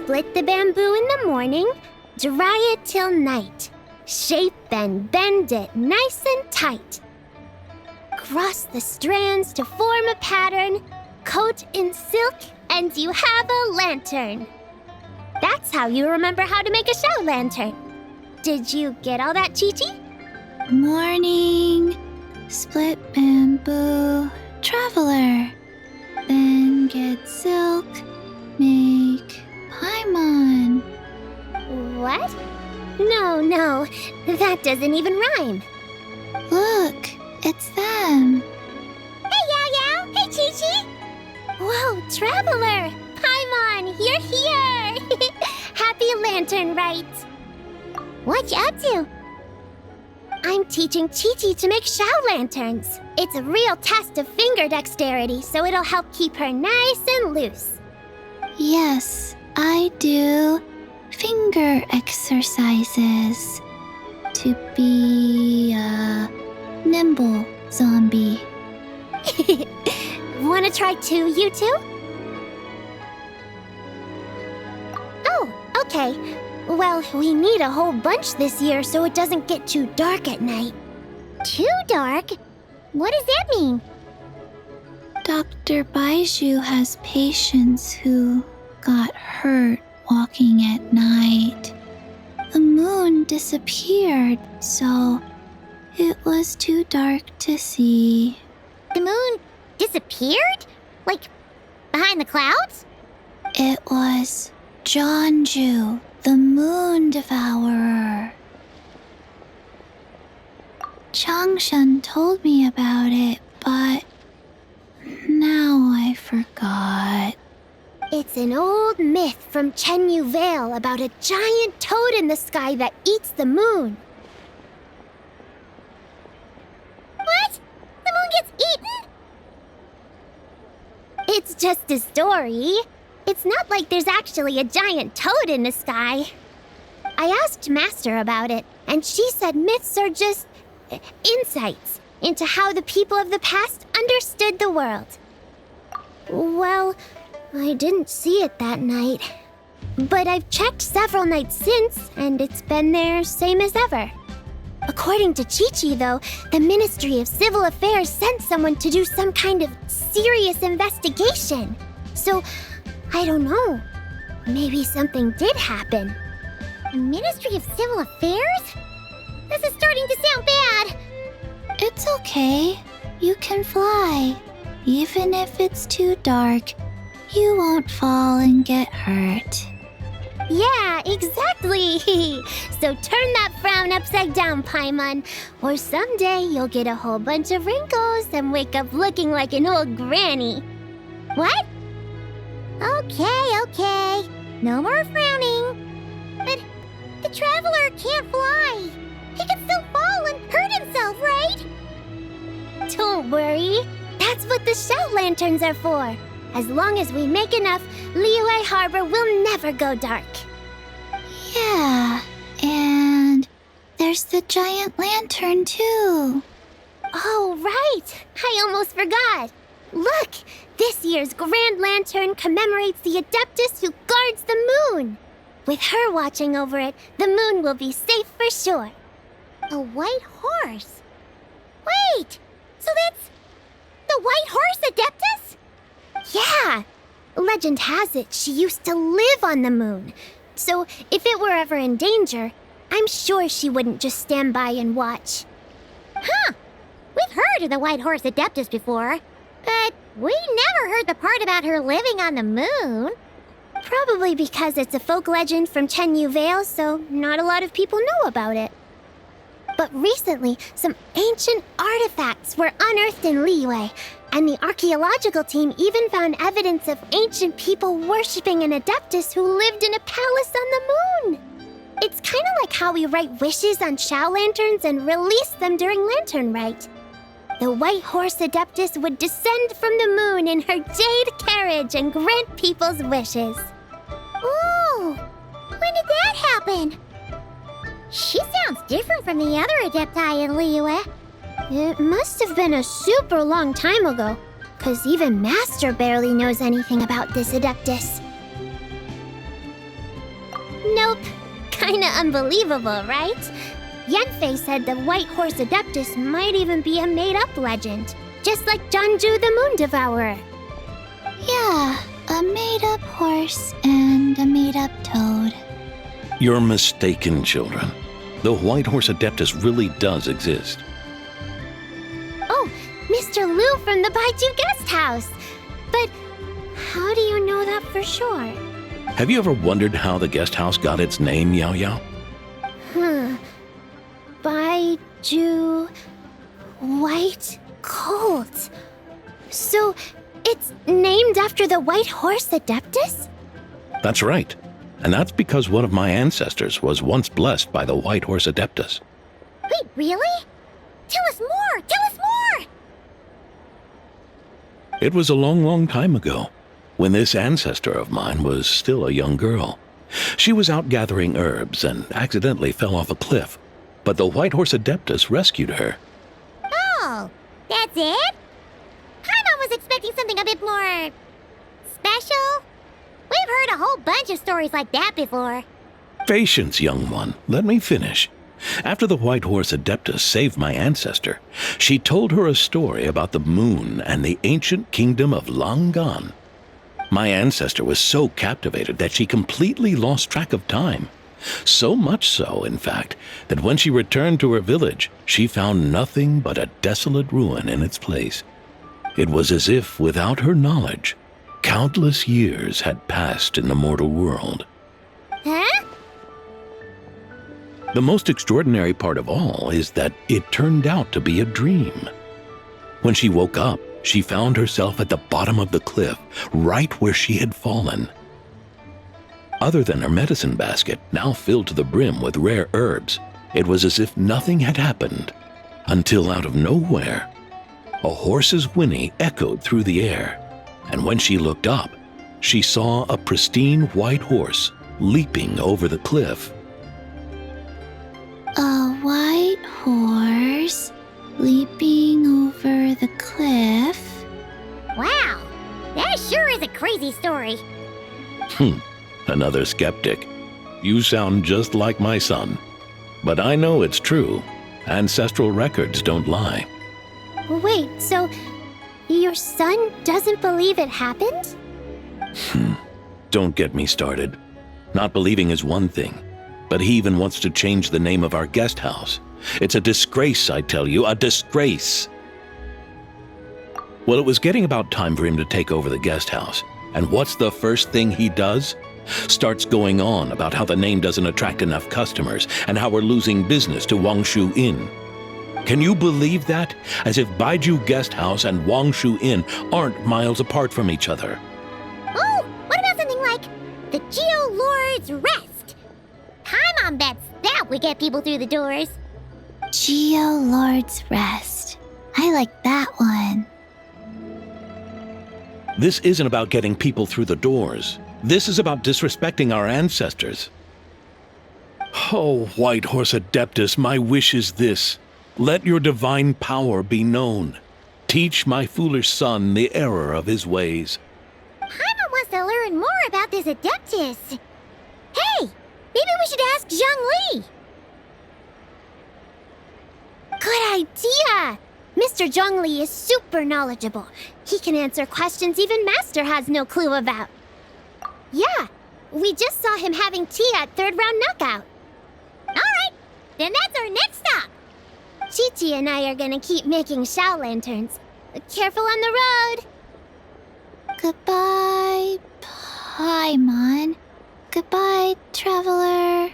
Split the bamboo in the morning, dry it till night. Shape and bend it nice and tight. Cross the strands to form a pattern, coat in silk, and you have a lantern. That's how you remember how to make a shout lantern. Did you get all that, Chi-Chi? Morning, split bamboo, traveler. Then get silk, make paimon. What? No, that doesn't even rhyme. Look, it's them. Hey, Yao! Hey, Chi-Chi! Whoa, Traveler! Paimon, you're here! Happy Lantern Rite! What you up to? I'm teaching Chi-Chi to make shout lanterns. It's a real test of finger dexterity, so it'll help keep her nice and loose. Yes, I do finger exercises to be a nimble zombie. Wanna try too, you two? Oh, okay. Well, we need a whole bunch this year so it doesn't get too dark at night. Too dark? What does that mean? Dr. Baiju has patients who got hurt walking at night. The moon disappeared, so it was too dark to see. The moon disappeared? Like, behind the clouds? It was Jeonju, the moon devourer. Changshan told me about it, but now I forgot. It's an old myth from Chenyu Vale about a giant toad in the sky that eats the moon. What? The moon gets eaten? It's just a story. It's not like there's actually a giant toad in the sky. I asked Master about it, and she said myths are just insights into how the people of the past understood the world. Well, I didn't see it that night. But I've checked several nights since, and it's been there same as ever. According to Chi-Chi, though, the Ministry of Civil Affairs sent someone to do some kind of serious investigation. So, I don't know. Maybe something did happen. The Ministry of Civil Affairs? This is starting to sound bad. It's okay. You can fly. Even if it's too dark, you won't fall and get hurt. Yeah, exactly. So turn that frown upside down, Paimon. Or someday you'll get a whole bunch of wrinkles and wake up looking like an old granny. What? Okay. No more frowning. But the Traveler can't fly. He can still fall and hurt himself, right? Don't worry. That's what the shout lanterns are for. As long as we make enough, Liyue Harbor will never go dark. Yeah, and there's the giant lantern too. Oh, right. I almost forgot. Look, this year's Grand Lantern commemorates the Adeptus who guards the moon. With her watching over it, the moon will be safe for sure. A white horse? Wait, so that's the white horse Adeptus? Yeah! Legend has it she used to live on the moon. So if it were ever in danger, I'm sure she wouldn't just stand by and watch. Huh! We've heard of the White Horse Adeptus before, but we never heard the part about her living on the moon. Probably because it's a folk legend from Chenyu Vale, so not a lot of people know about it. But recently, some ancient artifacts were unearthed in Liyue, and the archaeological team even found evidence of ancient people worshipping an Adeptus who lived in a palace on the moon. It's kind of like how we write wishes on shout lanterns and release them during Lantern Rite. The White Horse Adeptus would descend from the moon in her jade carriage and grant people's wishes. Ooh! When did that happen? She sounds different from the other Adepti in Liyue. It must have been a super long time ago, 'cause even Master barely knows anything about this Adeptus. Nope. Kinda unbelievable, right? Yanfei said the White Horse Adeptus might even be a made-up legend, just like Janju the Moon Devourer. Yeah, a made-up horse and a made-up toad. You're mistaken, children. The White Horse Adeptus really does exist. Oh, Mr. Liu from the Baiju Guest House! But how do you know that for sure? Have you ever wondered how the guest house got its name, Yao Yao? Baiju... White Colt. So, it's named after the White Horse Adeptus? That's right. And that's because one of my ancestors was once blessed by the White Horse Adeptus. Wait, really? Tell us more! Tell us more! It was a long, long time ago, when this ancestor of mine was still a young girl. She was out gathering herbs and accidentally fell off a cliff, but the White Horse Adeptus rescued her. Oh, that's it? Paimon was expecting something a bit more... special? We've heard a whole bunch of stories like that before. Patience, young one. Let me finish. After the White Horse Adeptus saved my ancestor, she told her a story about the moon and the ancient kingdom of long gone. My ancestor was so captivated that she completely lost track of time. So much so, in fact, that when she returned to her village, she found nothing but a desolate ruin in its place. It was as if, without her knowledge, countless years had passed in the mortal world. Huh? The most extraordinary part of all is that it turned out to be a dream. When she woke up, she found herself at the bottom of the cliff, right where she had fallen. Other than her medicine basket, now filled to the brim with rare herbs, it was as if nothing had happened, until out of nowhere, a horse's whinny echoed through the air, and when she looked up, she saw a pristine white horse leaping over the cliff. A white horse leaping over the cliff? Wow, that sure is a crazy story. Another skeptic. You sound just like my son. But I know it's true. Ancestral records don't lie. Wait, so your son doesn't believe it happened? Don't get me started. Not believing is one thing, but he even wants to change the name of our guest house. It's a disgrace, I tell you, a disgrace. Well, it was getting about time for him to take over the guest house. And what's the first thing he does? Starts going on about how the name doesn't attract enough customers and how we're losing business to Wangshu Inn. Can you believe that? As if Baiju Guest House and Wangshu Inn aren't miles apart from each other. Oh, what about something like the Geo Lord's Rest? Paimon bets that would get people through the doors. Geo Lord's Rest. I like that one. This isn't about getting people through the doors. This is about disrespecting our ancestors. Oh, White Horse Adeptus, my wish is this. Let your divine power be known. Teach my foolish son the error of his ways. Paimon wants to learn more about this Adeptus. Hey, maybe we should ask Zhang Li. Good idea! Mr. Zhang Li is super knowledgeable. He can answer questions even Master has no clue about. Yeah, we just saw him having tea at third round knockout. All right, then that's our next stop. Chi-Chi and I are gonna keep making Shao lanterns. Careful on the road. Goodbye, Paimon. Goodbye, traveler.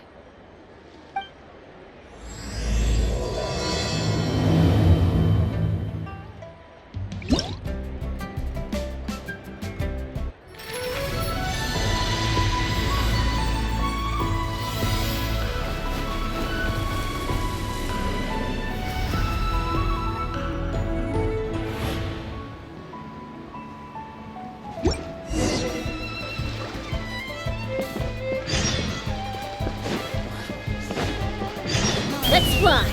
Let's fly.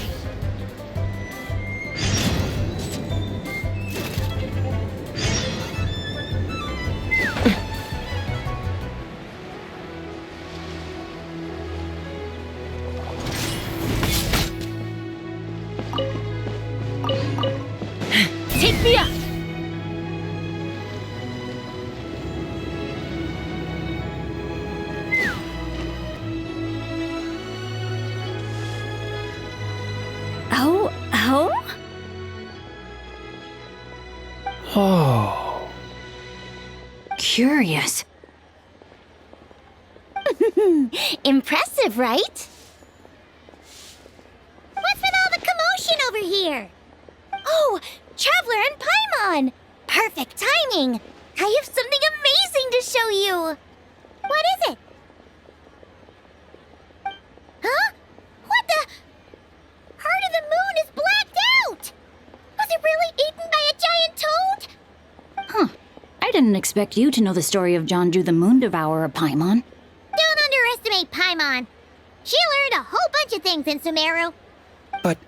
Yeah. Oh, oh? Oh. Curious. Impressive, right? What's with all the commotion over here? Oh, Traveler and Paimon! Perfect timing! I have something amazing to show you! What is it? Huh? What the? Heart of the Moon is blacked out! Was it really eaten by a giant toad? Huh. I didn't expect you to know the story of Jonju the Moon Devourer, Paimon. Don't underestimate Paimon. She learned a whole bunch of things in Sumeru. But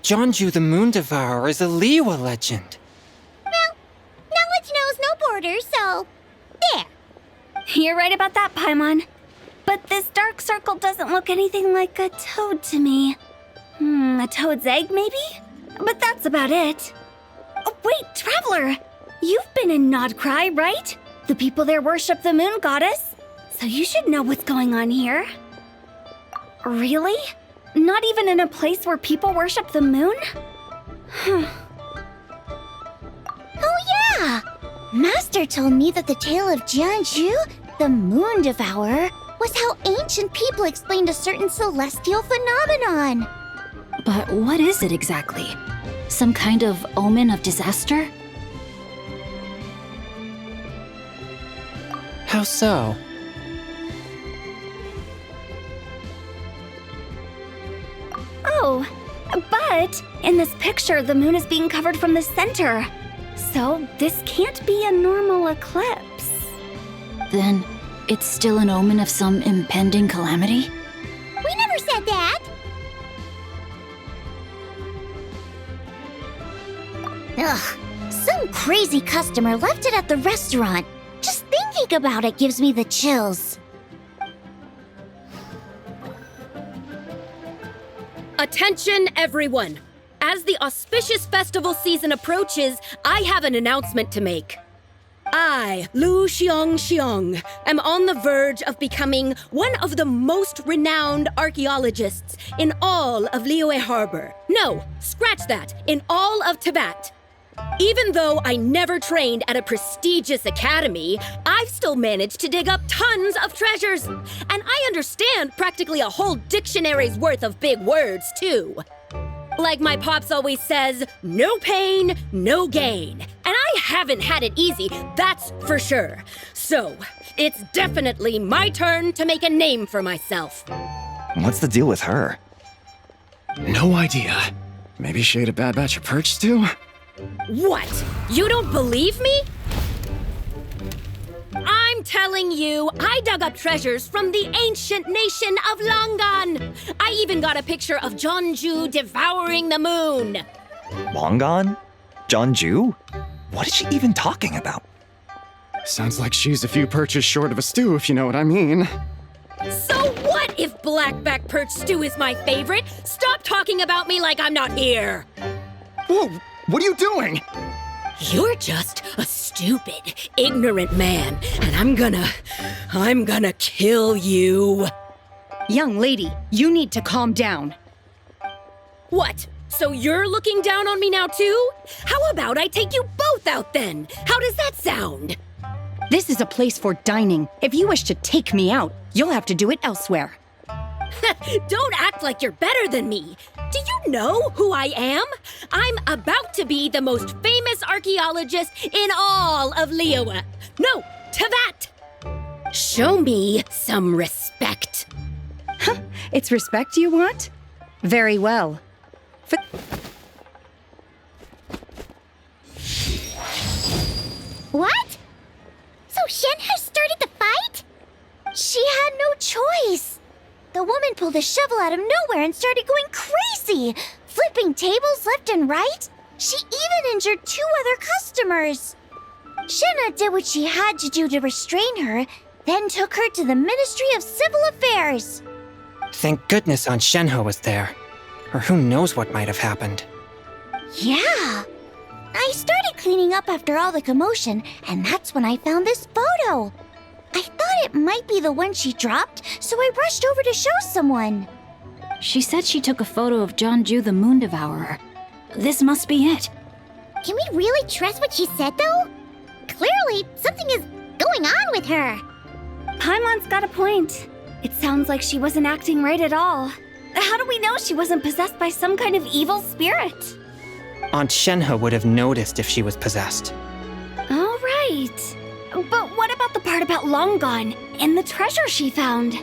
Jonju the Moon Devourer is a Liyue legend. Well, knowledge knows no borders, so there. You're right about that, Paimon. But this dark circle doesn't look anything like a toad to me. A toad's egg, maybe? But that's about it. Oh, wait, Traveler! You've been in Nodcry, right? The people there worship the moon goddess. So you should know what's going on here. Really? Not even in a place where people worship the moon? Oh yeah! Master told me that the tale of Jianzhu, the Moon Devourer, was how ancient people explained a certain celestial phenomenon. But what is it exactly? Some kind of omen of disaster? How so? Oh, but in this picture, the moon is being covered from the center. So this can't be a normal eclipse. Then it's still an omen of some impending calamity? We never said that! Ugh, some crazy customer left it at the restaurant. Just thinking about it gives me the chills. Attention, everyone! As the auspicious festival season approaches, I have an announcement to make. I, Lu Xiong, am on the verge of becoming one of the most renowned archaeologists in all of Liyue Harbor. No, scratch that, in all of Tibet. Even though I never trained at a prestigious academy, I've still managed to dig up tons of treasures. And I understand practically a whole dictionary's worth of big words, too. Like my pops always says, no pain, no gain. And I haven't had it easy, that's for sure. So, it's definitely my turn to make a name for myself. What's the deal with her? No idea. Maybe she ate a bad batch of perch stew? What? You don't believe me? I'm telling you, I dug up treasures from the ancient nation of Longan. I even got a picture of Jonju devouring the moon. Longan? Jonju? What is she even talking about? Sounds like she's a few perches short of a stew, if you know what I mean. So what if blackback perch stew is my favorite? Stop talking about me like I'm not here. Whoa, what are you doing? You're just a stupid, ignorant man, and I'm gonna kill you. Young lady, you need to calm down. What? So you're looking down on me now too? How about I take you both out then? How does that sound? This is a place for dining. If you wish to take me out, you'll have to do it elsewhere. Don't act like you're better than me. Do you know who I am? I'm about to be the most famous archaeologist in all of Liyue. No, Tibet. Show me some respect. It's respect you want? Very well. What? So Shen has started the fight? She had no choice. The woman pulled a shovel out of nowhere and started going crazy, flipping tables left and right. She even injured 2 other customers. Shenna did what she had to do to restrain her, then took her to the Ministry of Civil Affairs. Thank goodness Aunt Shenhe was there. Or who knows what might have happened. Yeah. I started cleaning up after all the commotion, and that's when I found this photo. I thought it might be the one she dropped, so I rushed over to show someone. She said she took a photo of Jeonju the Moon Devourer. This must be it. Can we really trust what she said, though? Clearly, something is going on with her. Paimon's got a point. It sounds like she wasn't acting right at all. How do we know she wasn't possessed by some kind of evil spirit? Aunt Shenhe would have noticed if she was possessed. All right. But what about the part about Long Gone and the treasure she found?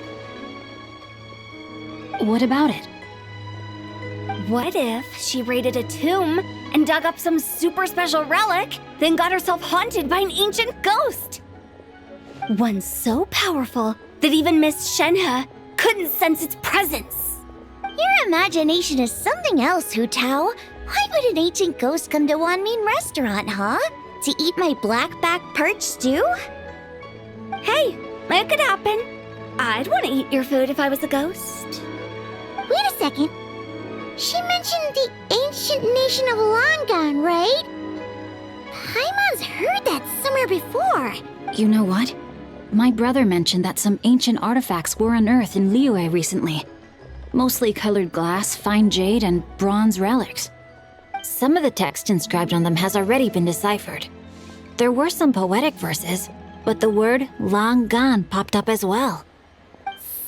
What about it? What if she raided a tomb and dug up some super special relic, then got herself haunted by an ancient ghost? One so powerful that even Miss Shenhe couldn't sense its presence. Your imagination is something else, Hu Tao. Why would an ancient ghost come to Wanmin Restaurant, huh? To eat my blackback perch stew? Hey, it could happen. I'd want to eat your food if I was a ghost. Wait a second. She mentioned the ancient nation of Longan, right? Paimon's heard that somewhere before. You know what? My brother mentioned that some ancient artifacts were unearthed in Liyue recently. Mostly colored glass, fine jade, and bronze relics. Some of the text inscribed on them has already been deciphered. There were some poetic verses, but the word Longan popped up as well.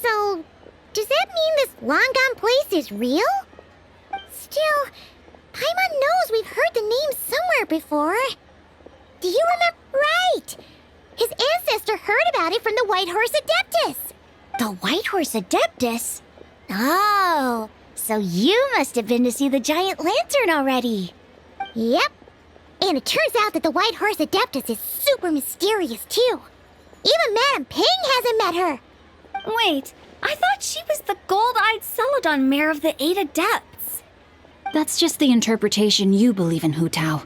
So, does that mean this Longan place is real? Still, Paimon knows we've heard the name somewhere before. Do you remember? Right! His ancestor heard about it from the White Horse Adeptus. The White Horse Adeptus? Oh, so you must have been to see the giant lantern already. Yep. And it turns out that the White Horse Adeptus is super mysterious, too. Even Madame Ping hasn't met her. Wait, I thought she was the gold-eyed Celadon mare of the 8 Adepts. That's just the interpretation you believe in, Hu Tao.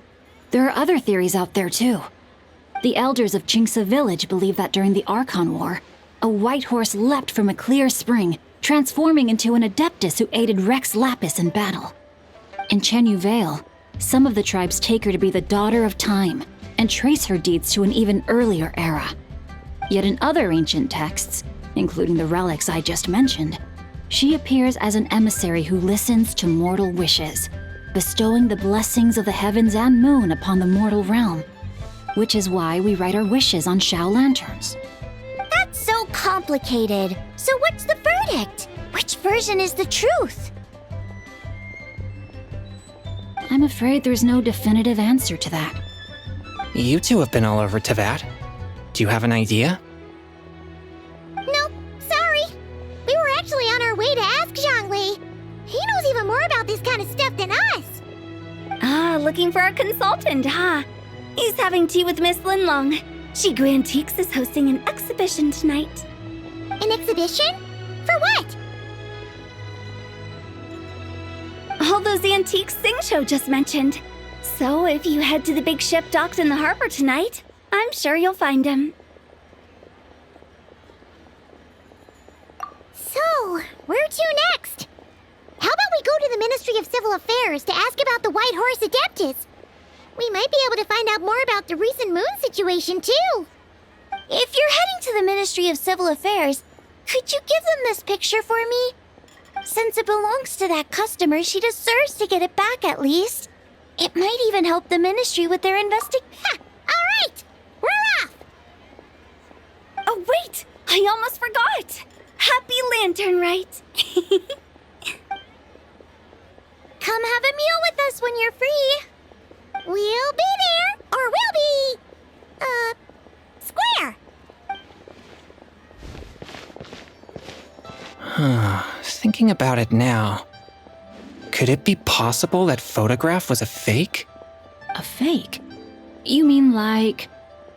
There are other theories out there, too. The elders of Qingce village believe that during the Archon War, a white horse leapt from a clear spring, transforming into an Adeptus who aided Rex Lapis in battle. In Chenyu Vale, some of the tribes take her to be the daughter of time and trace her deeds to an even earlier era. Yet in other ancient texts, including the relics I just mentioned, she appears as an emissary who listens to mortal wishes, bestowing the blessings of the heavens and moon upon the mortal realm, which is why we write our wishes on Shao lanterns. That's so complicated. So what's the verdict? Which version is the truth? I'm afraid there's no definitive answer to that. You two have been all over Tevat. Do you have an idea? Nope, sorry. We were actually on our way to ask Zhongli. He knows even more about this kind of stuff than us. Ah, looking for a consultant, huh? He's having tea with Miss Linlong. Shigu Antiques is hosting an exhibition tonight. An exhibition? For what? All those antiques Sing Show just mentioned. So if you head to the big ship docked in the harbor tonight, I'm sure you'll find him. So, where to next? How about we go to the Ministry of Civil Affairs to ask about the White Horse Adeptus? We might be able to find out more about the recent moon situation, too. If you're heading to the Ministry of Civil Affairs, could you give them this picture for me? Since it belongs to that customer, she deserves to get it back at least. It might even help the ministry with their All right! We're off! Oh, wait! I almost forgot! Happy Lantern Rite! Come have a meal with us when you're free. We'll be there, or we'll be... square. Thinking about it now, could it be possible that photograph was a fake? A fake? You mean like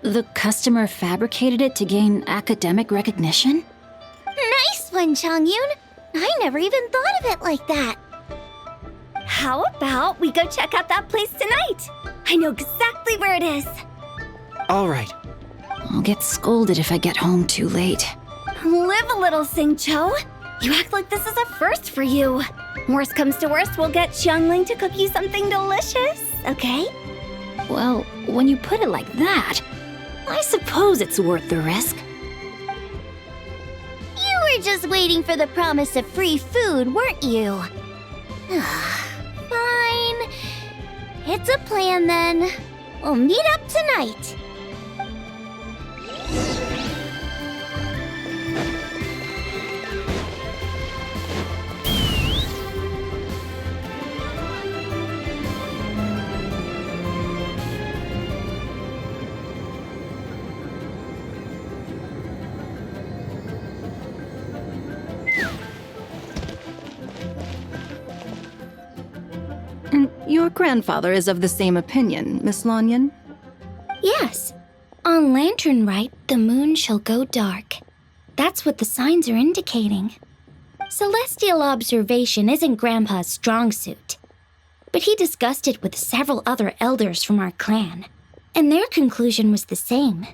the customer fabricated it to gain academic recognition? Nice one, Chongyun. I never even thought of it like that. How about we go check out that place tonight? I know exactly where it is. All right. I'll get scolded if I get home too late. Live a little, Sing-Cho. You act like this is a first for you. Worst comes to worst, we'll get Xiangling to cook you something delicious, okay? Well, when you put it like that, I suppose it's worth the risk. You were just waiting for the promise of free food, weren't you? Fine. It's a plan then. We'll meet up tonight. And your grandfather is of the same opinion, Miss Lanyan? Yes. On Lantern Rite, the moon shall go dark. That's what the signs are indicating. Celestial observation isn't Grandpa's strong suit, but he discussed it with several other elders from our clan, and their conclusion was the same.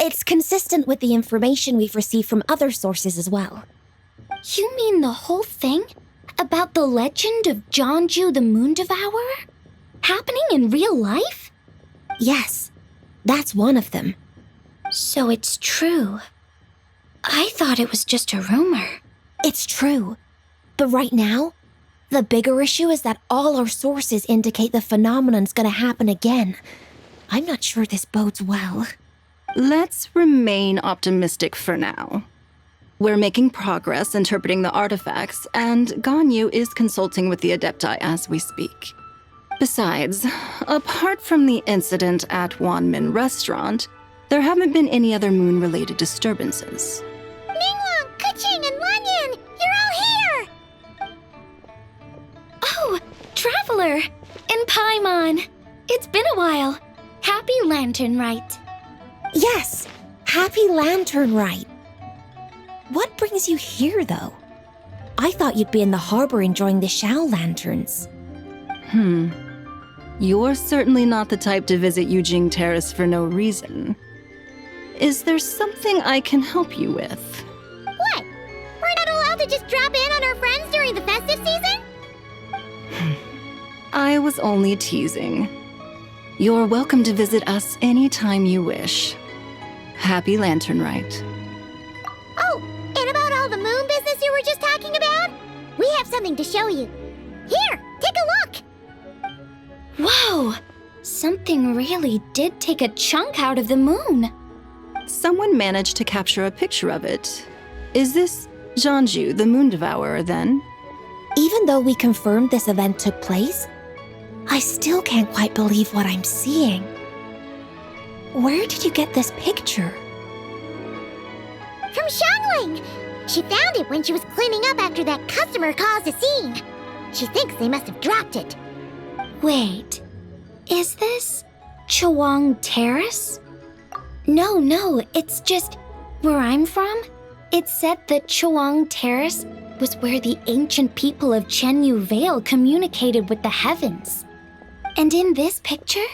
It's consistent with the information we've received from other sources as well. You mean the whole thing? About the legend of Jeonju the Moon Devourer? Happening in real life? Yes, that's one of them. So it's true. I thought it was just a rumor. It's true. But right now, the bigger issue is that all our sources indicate the phenomenon's gonna happen again. I'm not sure this bodes well. Let's remain optimistic for now. We're making progress interpreting the artifacts, and Ganyu is consulting with the Adepti as we speak. Besides, apart from the incident at Wanmin Restaurant, there haven't been any other moon-related disturbances. Ningguang, Kuching, and Lanyan, you're all here! Oh, Traveler! And Paimon! It's been a while. Happy Lantern Rite. Yes, happy Lantern Rite. What brings you here, though? I thought you'd be in the harbor enjoying the Shao lanterns. You're certainly not the type to visit Yujing Terrace for no reason. Is there something I can help you with? What? We're not allowed to just drop in on our friends during the festive season? I was only teasing. You're welcome to visit us anytime you wish. Happy Lantern Rite. Oh, and about all the moon business you were just talking about? We have something to show you. Here, take a look! Whoa! Something really did take a chunk out of the moon. Someone managed to capture a picture of it. Is this Jeonju, the Moon Devourer, then? Even though we confirmed this event took place, I still can't quite believe what I'm seeing. Where did you get this picture? From Xiangling! She found it when she was cleaning up after that customer caused a scene. She thinks they must have dropped it. Wait, is this Chawang Terrace? No, it's just where I'm from. It said that Chawang Terrace was where the ancient people of Chenyu Vale communicated with the heavens. And in this picture,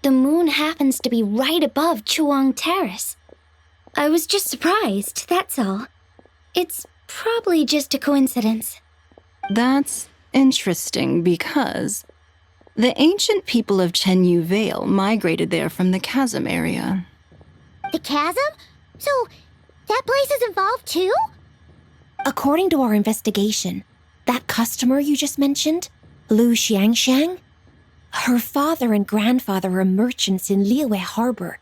the moon happens to be right above Chawang Terrace. I was just surprised, that's all. It's probably just a coincidence. That's interesting because the ancient people of Chenyu Vale migrated there from the chasm area. The chasm? So, that place is involved too? According to our investigation, that customer you just mentioned, Lu Xiangxiang, her father and grandfather are merchants in Liyue Harbor,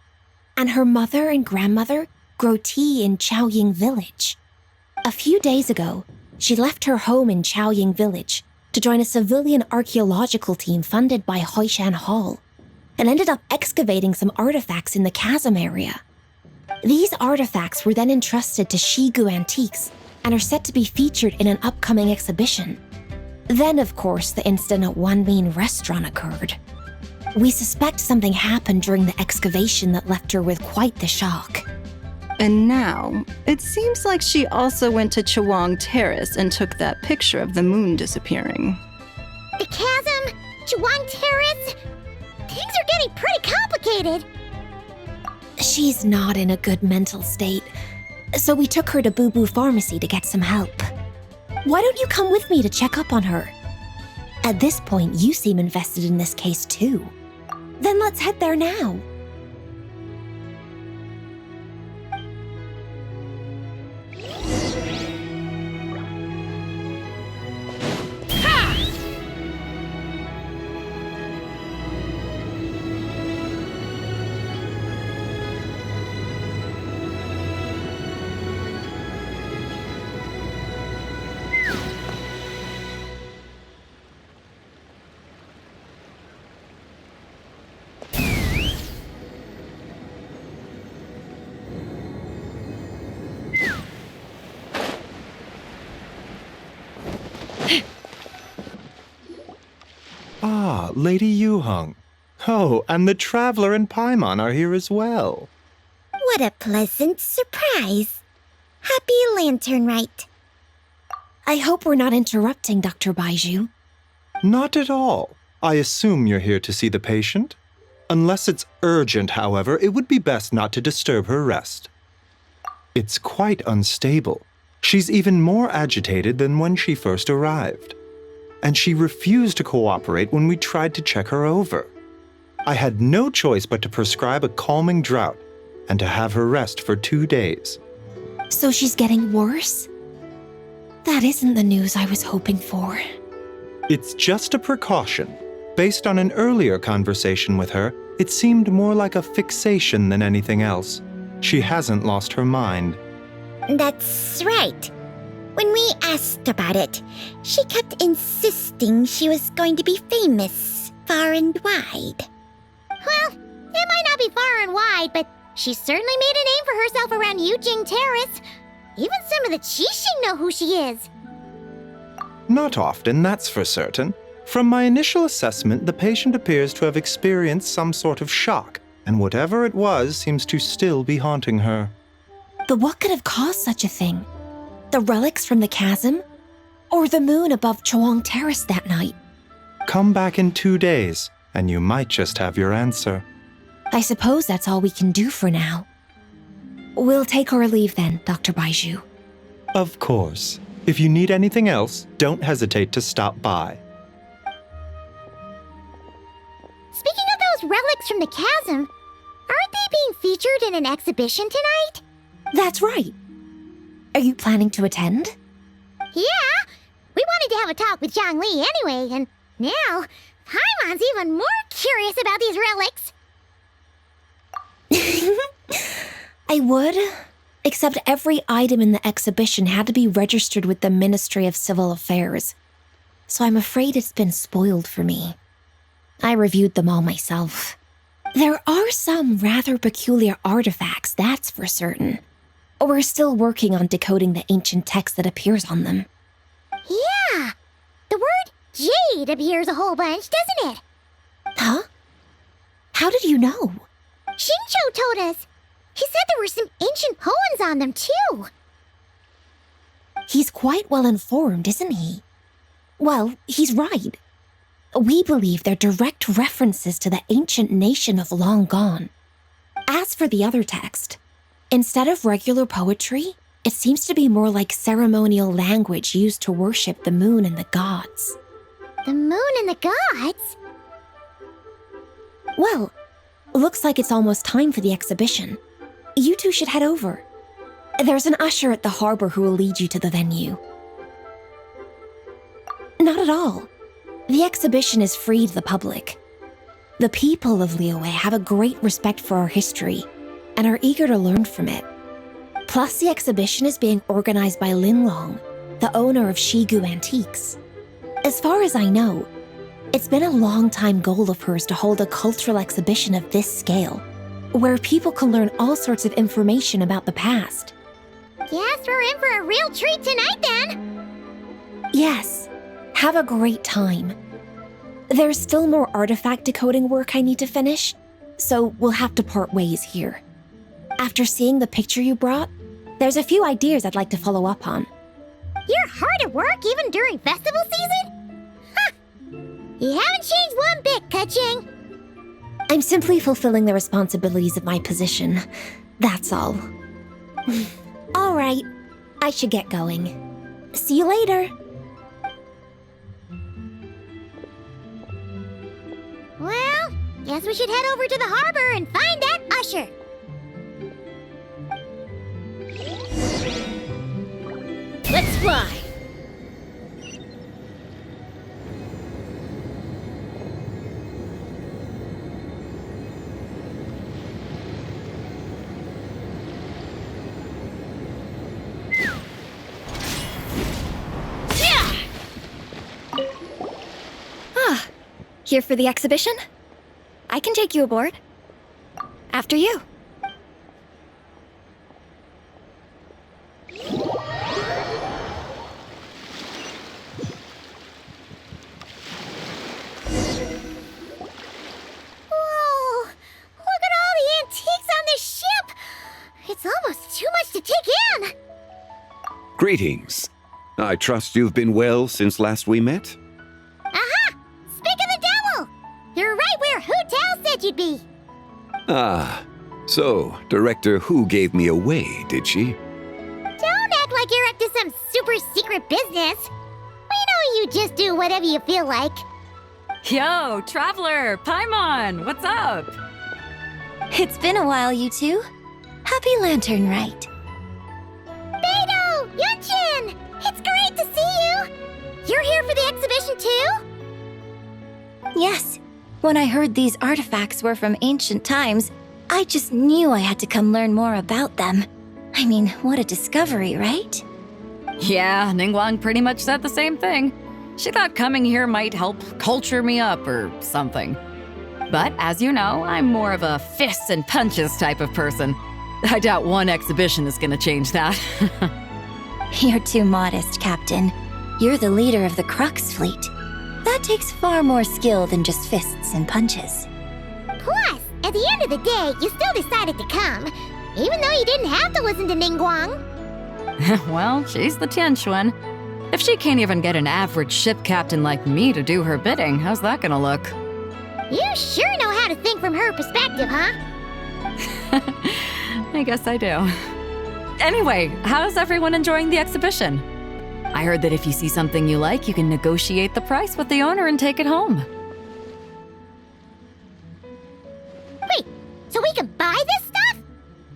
and her mother and grandmother grow tea in Chaoying Village. A few days ago, she left her home in Chaoying Village to join a civilian archaeological team funded by Hoishan Hall, and ended up excavating some artifacts in the chasm area. These artifacts were then entrusted to Shigu Antiques and are set to be featured in an upcoming exhibition. Then, of course, the incident at Wanmin Restaurant occurred. We suspect something happened during the excavation that left her with quite the shock. And now, it seems like she also went to Chawang Terrace and took that picture of the moon disappearing. The chasm? Chawang Terrace? Things are getting pretty complicated. She's not in a good mental state, so we took her to Boo Boo Pharmacy to get some help. Why don't you come with me to check up on her? At this point, you seem invested in this case too. Then let's head there now. Ah, Lady Yuheng. Oh, and the Traveler and Paimon are here as well. What a pleasant surprise. Happy Lantern Rite. I hope we're not interrupting, Dr. Baiju. Not at all. I assume you're here to see the patient? Unless it's urgent, however, it would be best not to disturb her rest. It's quite unstable. She's even more agitated than when she first arrived. And she refused to cooperate when we tried to check her over. I had no choice but to prescribe a calming draught and to have her rest for 2 days. So she's getting worse? That isn't the news I was hoping for. It's just a precaution. Based on an earlier conversation with her, it seemed more like a fixation than anything else. She hasn't lost her mind. That's right. When we asked about it, she kept insisting she was going to be famous far and wide. Well, it might not be far and wide, but she certainly made a name for herself around Yujing Terrace. Even some of the Qixing know who she is. Not often, that's for certain. From my initial assessment, the patient appears to have experienced some sort of shock, and whatever it was seems to still be haunting her. But what could have caused such a thing? The relics from the chasm? Or the moon above Chuang Terrace that night? Come back in 2 days, and you might just have your answer. I suppose that's all we can do for now. We'll take our leave then, Dr. Baiju. Of course. If you need anything else, don't hesitate to stop by. Speaking of those relics from the chasm, aren't they being featured in an exhibition tonight? That's right. Are you planning to attend? Yeah, we wanted to have a talk with Zhangli anyway, and now Paimon's even more curious about these relics. I would, except every item in the exhibition had to be registered with the Ministry of Civil Affairs, so I'm afraid it's been spoiled for me. I reviewed them all myself. There are some rather peculiar artifacts, that's for certain. We're still working on decoding the ancient text that appears on them. Yeah, the word jade appears a whole bunch, doesn't it? Huh? How did you know? Xingqiu told us. He said there were some ancient poems on them, too. He's quite well informed, isn't he? Well, he's right. We believe they're direct references to the ancient nation of long gone. As for the other text, instead of regular poetry, it seems to be more like ceremonial language used to worship the moon and the gods. The moon and the gods? Well, looks like it's almost time for the exhibition. You two should head over. There's an usher at the harbor who will lead you to the venue. Not at all. The exhibition is free to the public. The people of Liyue have a great respect for our history and are eager to learn from it. Plus, the exhibition is being organized by Linlong, the owner of Shigu Antiques. As far as I know, it's been a long-time goal of hers to hold a cultural exhibition of this scale, where people can learn all sorts of information about the past. Guess we're in for a real treat tonight, then. Yes, have a great time. There's still more artifact decoding work I need to finish, so we'll have to part ways here. After seeing the picture you brought, there's a few ideas I'd like to follow up on. You're hard at work even during festival season? Ha! You haven't changed one bit, Keqing. I'm simply fulfilling the responsibilities of my position. That's all. All right, I should get going. See you later. Well, Guess we should head over to the harbor and find that usher. Let's fly. Here for the exhibition? I can take you aboard. After you. Whoa! Look at all the antiques on this ship! It's almost too much to take in! Greetings. I trust you've been well since last we met? Aha! Speak of the devil! You're right where Hu Tao said you'd be! Ah, so Director Hu gave me away, did she? Don't act like you're up to some super secret business! We know you just do whatever you feel like. Yo, Traveler! Paimon! What's up? It's been a while, you two. Happy Lantern Rite. Beidou! Yunchin! It's great to see you! You're here for the exhibition too? Yes. When I heard these artifacts were from ancient times, I just knew I had to come learn more about them. I mean, what a discovery, right? Yeah, Ningguang pretty much said the same thing. She thought coming here might help culture me up or something. But as you know, I'm more of a fists and punches type of person. I doubt one exhibition is gonna change that. You're too modest, Captain. You're the leader of the Crux fleet. That takes far more skill than just fists and punches. Plus, at the end of the day, you still decided to come, even though you didn't have to listen to Ningguang. Well, she's the Tianquan. If she can't even get an average ship captain like me to do her bidding, how's that gonna look? You sure know how to think from her perspective, huh? I guess I do. Anyway, how's everyone enjoying the exhibition? I heard that if you see something you like, you can negotiate the price with the owner and take it home. Wait, so we can buy this stuff?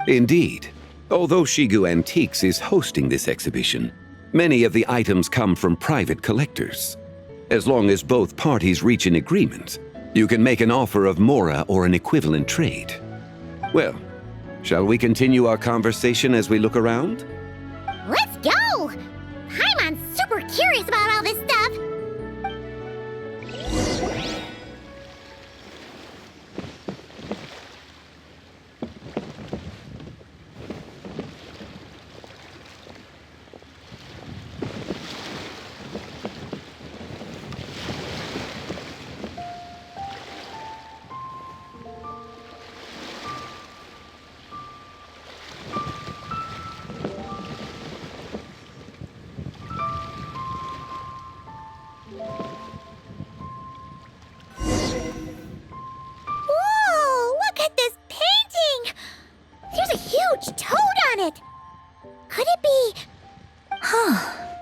Indeed. Although Shigu Antiques is hosting this exhibition, many of the items come from private collectors. As long as both parties reach an agreement, you can make an offer of mora or an equivalent trade. Well, shall we continue our conversation as we look around? Let's go! Paimon's super curious about all this stuff.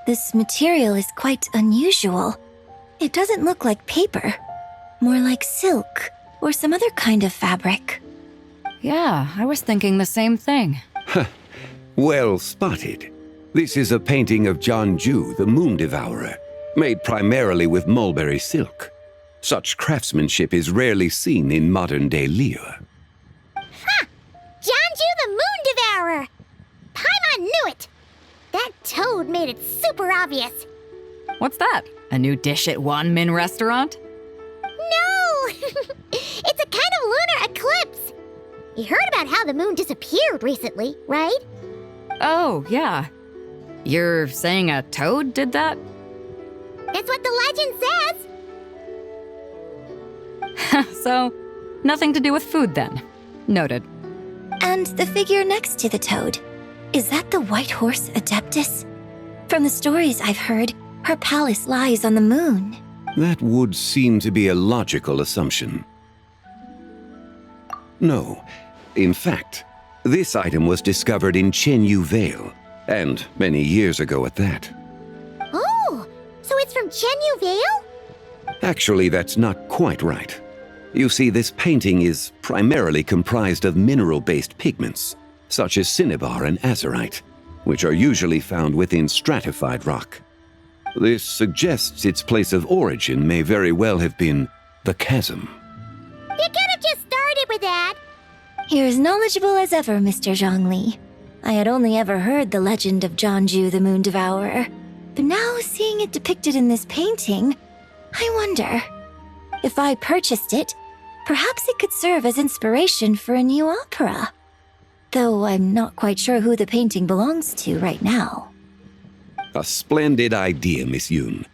This material is quite unusual. It doesn't look like paper. More like silk or some other kind of fabric. Yeah, I was thinking the same thing. Well spotted. This is a painting of Jianju, the Moon Devourer, made primarily with mulberry silk. Such craftsmanship is rarely seen in modern-day Liyue. Ha! Jianju the Moon Devourer! Paimon knew it! That toad made it super obvious. What's that? A new dish at Wanmin restaurant? No! It's a kind of lunar eclipse. You heard about how the moon disappeared recently, right? Oh, yeah. You're saying a toad did that? That's what the legend says. So, nothing to do with food then. Noted. And the figure next to the toad. Is that the White Horse Adeptus? From the stories I've heard, her palace lies on the moon. That would seem to be a logical assumption. No. In fact, this item was discovered in Chenyu Vale, and many years ago at that. Oh, so it's from Chenyu Vale? Actually, that's not quite right. You see, this painting is primarily comprised of mineral-based pigments, such as cinnabar and azurite, which are usually found within stratified rock. This suggests its place of origin may very well have been the chasm. You could have just started with that. You're as knowledgeable as ever, Mr. Zhongli. I had only ever heard the legend of Zhongju the Moon Devourer, but now seeing it depicted in this painting, I wonder, if I purchased it, perhaps it could serve as inspiration for a new opera. Though I'm not quite sure who the painting belongs to right now. A splendid idea, Miss Yoon.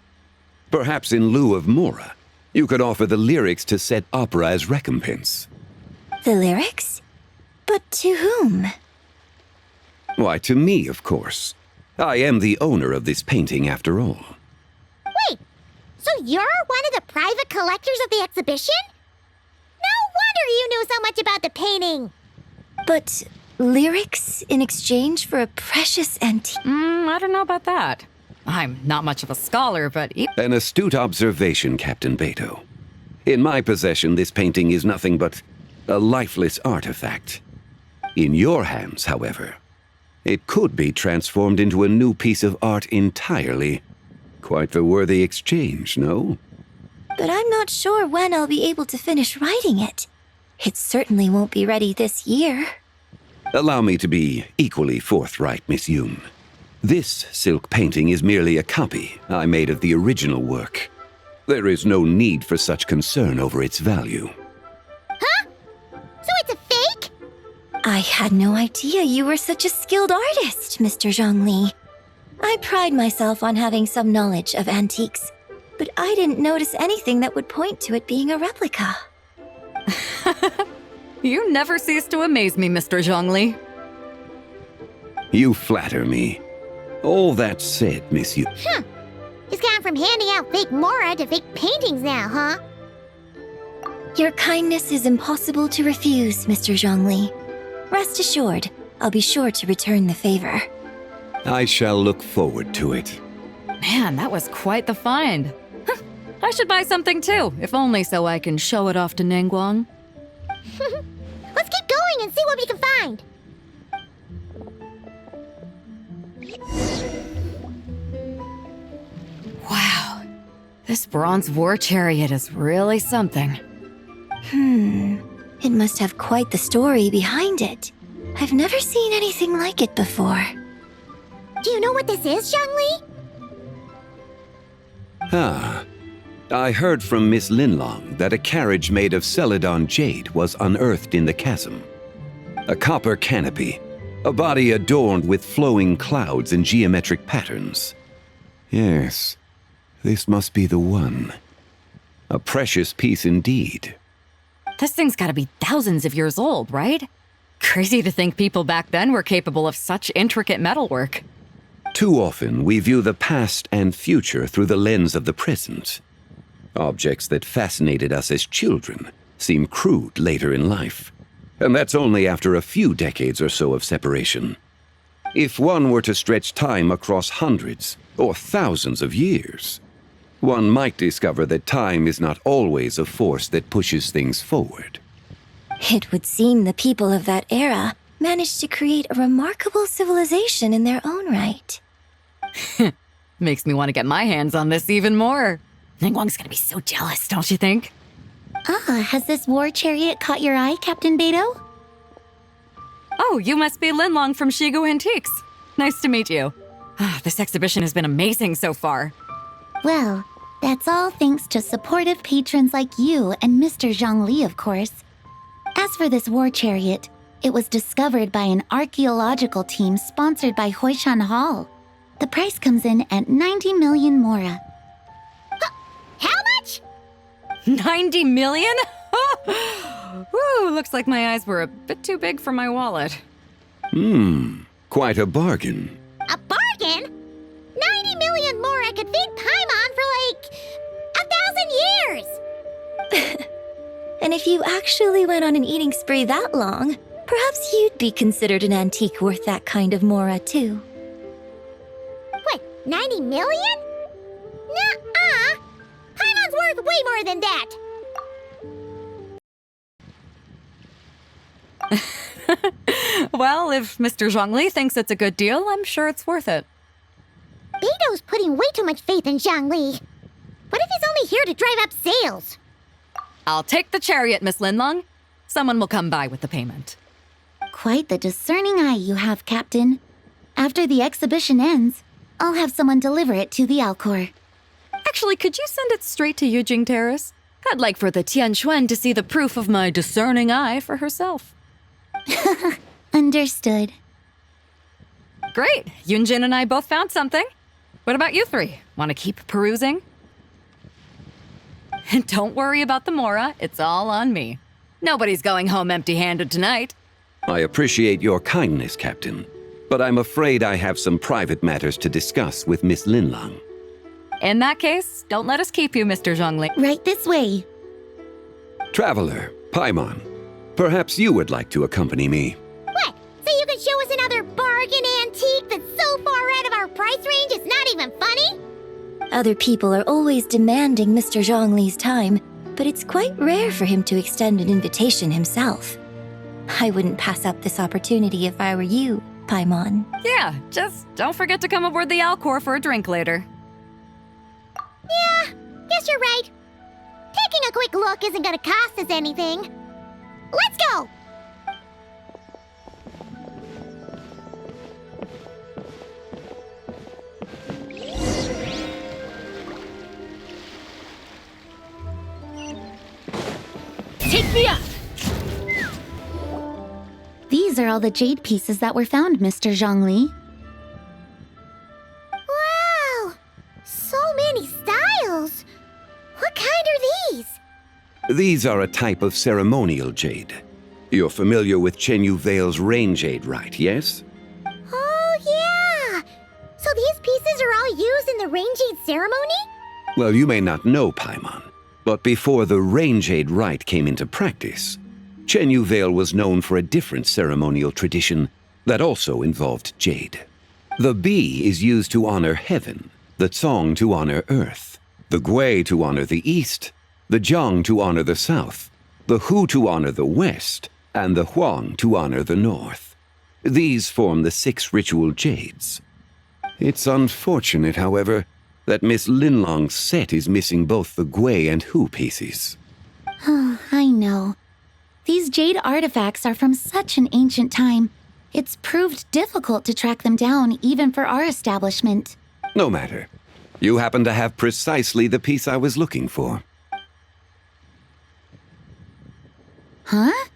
Perhaps in lieu of Mora, you could offer the lyrics to said opera as recompense. The lyrics? But to whom? Why, to me, of course. I am the owner of this painting, after all. Wait, so you're one of the private collectors of the exhibition? No wonder you knew so much about the painting. But lyrics in exchange for a precious antique? I don't know about that. I'm not much of a scholar, but... An astute observation, Captain Beto. In my possession, this painting is nothing but a lifeless artifact. In your hands, however, it could be transformed into a new piece of art entirely. Quite the worthy exchange, no? But I'm not sure when I'll be able to finish writing it. It certainly won't be ready this year. Allow me to be equally forthright, Miss Yoon. This silk painting is merely a copy I made of the original work. There is no need for such concern over its value. Huh? So it's a fake? I had no idea you were such a skilled artist, Mr. Zhongli. I pride myself on having some knowledge of antiques, but I didn't notice anything that would point to it being a replica. You never cease to amaze me, Mr. Zhongli. You flatter me. All that said, Miss Yoon. He's gone from handing out fake Mora to fake paintings now, huh? Your kindness is impossible to refuse, Mr. Zhongli. Rest assured, I'll be sure to return the favor. I shall look forward to it. Man, that was quite the find. I should buy something too, if only so I can show it off to Ningguang. Let's keep going and see what we can find. Wow, this bronze war chariot is really something. It must have quite the story behind it. I've never seen anything like it before. Do you know what this is, Zhongli? Ah, I heard from Miss Linlong that a carriage made of Celadon jade was unearthed in the chasm. A copper canopy, a body adorned with flowing clouds and geometric patterns. Yes, this must be the one. A precious piece indeed. This thing's gotta be thousands of years old, right? Crazy to think people back then were capable of such intricate metalwork. Too often, we view the past and future through the lens of the present. Objects that fascinated us as children seem crude later in life. And that's only after a few decades or so of separation. If one were to stretch time across hundreds or thousands of years, one might discover that time is not always a force that pushes things forward. It would seem the people of that era managed to create a remarkable civilization in their own right. Makes me want to get my hands on this even more. Ningguang's gonna be so jealous, don't you think? Has this war chariot caught your eye, Captain Beto? Oh, you must be Linlong from Shigu Antiques. Nice to meet you. This exhibition has been amazing so far. Well, that's all thanks to supportive patrons like you and Mr. Zhongli, of course. As for this war chariot, it was discovered by an archaeological team sponsored by Hoishan Hall. The price comes in at 90 million Mora. How much? 90 million? Woo, looks like my eyes were a bit too big for my wallet. Quite a bargain. A bargain? 90 million Mora could feed Paimon for like 1,000 years! And if you actually went on an eating spree that long, perhaps you'd be considered an antique worth that kind of Mora, too. What, 90 million? Nuh-uh! Paimon's worth way more than that! Well, if Mr. Zhongli thinks it's a good deal, I'm sure it's worth it. Beto's putting way too much faith in Zhongli. What if he's only here to drive up sales? I'll take the chariot, Miss Linlong. Someone will come by with the payment. Quite the discerning eye you have, Captain. After the exhibition ends, I'll have someone deliver it to the Alcor. Actually, could you send it straight to Yujing Terrace? I'd like for the Tianquan to see the proof of my discerning eye for herself. Understood. Great. Yunjin and I both found something. What about you three? Want to keep perusing? And don't worry about the Mora. It's all on me. Nobody's going home empty-handed tonight. I appreciate your kindness, Captain, but I'm afraid I have some private matters to discuss with Miss Linlong. In that case, don't let us keep you, Mr. Zhongli. Right this way. Traveler, Paimon, perhaps you would like to accompany me. What? So you can show us another bargain antique that's so far out of our price range it's not even funny? Other people are always demanding Mr. Zhongli's time, but it's quite rare for him to extend an invitation himself. I wouldn't pass up this opportunity if I were you, Paimon. Yeah, just don't forget to come aboard the Alcor for a drink later. Yeah, guess you're right. Taking a quick look isn't gonna cost us anything. Let's go! Take me up! These are all the jade pieces that were found, Mr. Zhongli. Wow! So many styles! What kind are these? These are a type of ceremonial jade. You're familiar with Chenyu Vale's rain jade, right, yes? Oh, yeah! So these pieces are all used in the rain jade ceremony? Well, you may not know, Paimon, but before the rain jade rite came into practice, Chenyu Vale was known for a different ceremonial tradition that also involved jade. The bee is used to honor heaven, the Tsong to honor earth, the Gui to honor the east, the Jiang to honor the south, the Hu to honor the west, and the Huang to honor the north. These form the 6 ritual jades. It's unfortunate, however, that Miss Linlong's set is missing both the Gui and Hu pieces. Oh, I know. These jade artifacts are from such an ancient time. It's proved difficult to track them down, even for our establishment. No matter. You happen to have precisely the piece I was looking for. Huh?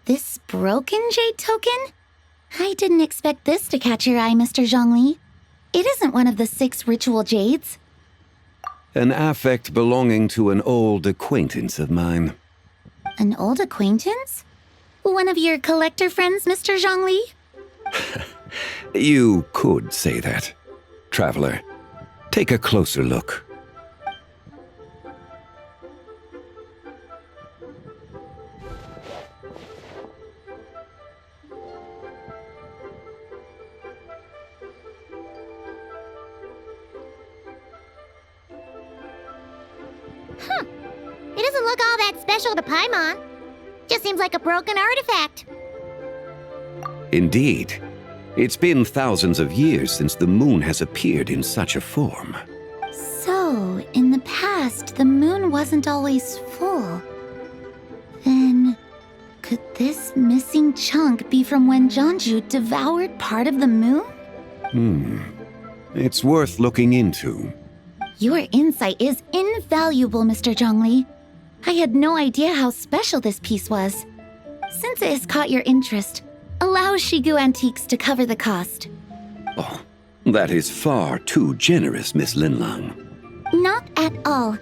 This broken jade token? I didn't expect this to catch your eye, Mr. Zhongli. It isn't one of the 6 ritual jades. An affect belonging to an old acquaintance of mine. An old acquaintance? One of your collector friends, Mr. Zhongli? You could say that. Traveler, take a closer look. It doesn't look all that special to Paimon. Just seems like a broken artifact. Indeed. It's been thousands of years since the moon has appeared in such a form. So, in the past, the moon wasn't always full. Then, could this missing chunk be from when Jianzhu devoured part of the moon? It's worth looking into. Your insight is invaluable, Mr. Zhongli. I had no idea how special this piece was. Since it has caught your interest, allow Shigu Antiques to cover the cost. Oh, that is far too generous, Miss Linlong. Not at all.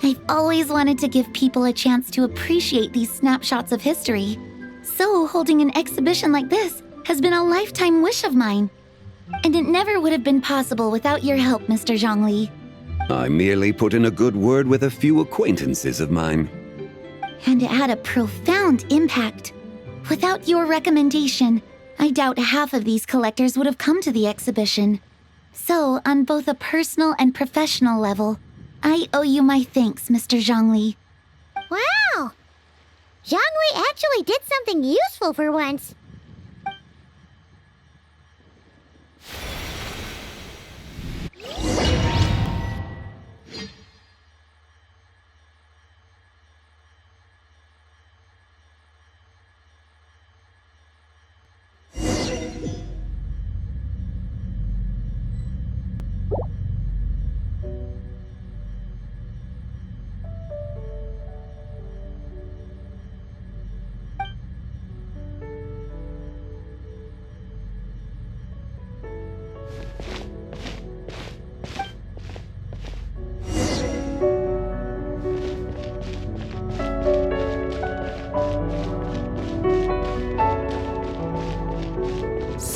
I've always wanted to give people a chance to appreciate these snapshots of history. So holding an exhibition like this has been a lifetime wish of mine. And it never would have been possible without your help, Mr. Zhongli. I merely put in a good word with a few acquaintances of mine. And it had a profound impact. Without your recommendation, I doubt half of these collectors would have come to the exhibition. So, on both a personal and professional level, I owe you my thanks, Mr. Zhongli. Wow! Jiangwei actually did something useful for once.